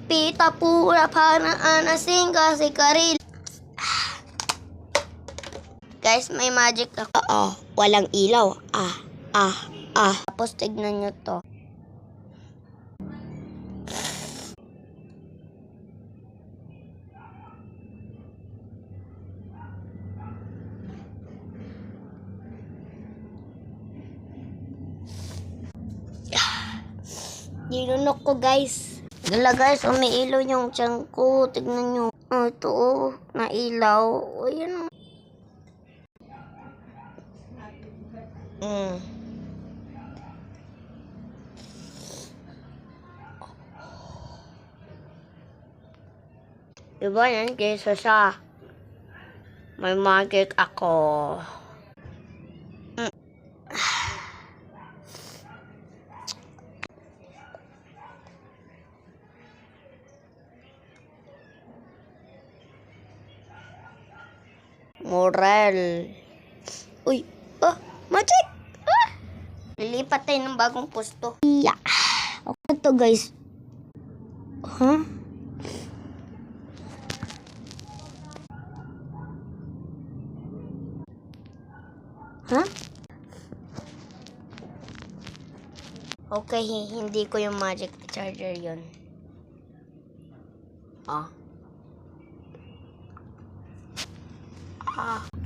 Pita pura panaan asing kasi karil. Guys, may magic ako. Walang ilaw. Tapos tignan nyo to. Nilunok ko guys. Gala guys, umiilaw yung tiyan ko. Tignan nyo. Ito nailaw. Ayan. Diba yan kaysa sa may magic ako. Moral. Uy, magic! Lilipat tayo ng bagong pusto. Yeah. Okay to guys. Huh? Huh? Okay, hindi ko yung magic charger yun.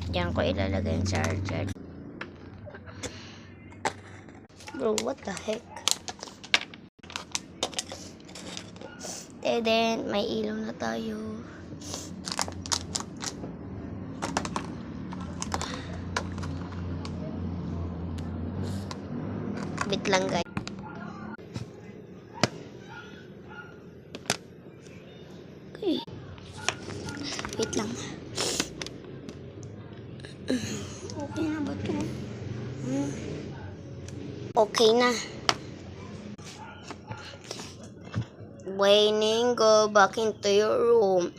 Diyan ko ilalagay yung charger. Bro, what the heck? Then, may ilaw na tayo. Bit lang guys. Okay. Wait lang. Okay na ba ito? Okay na. Waiting, go back into your room.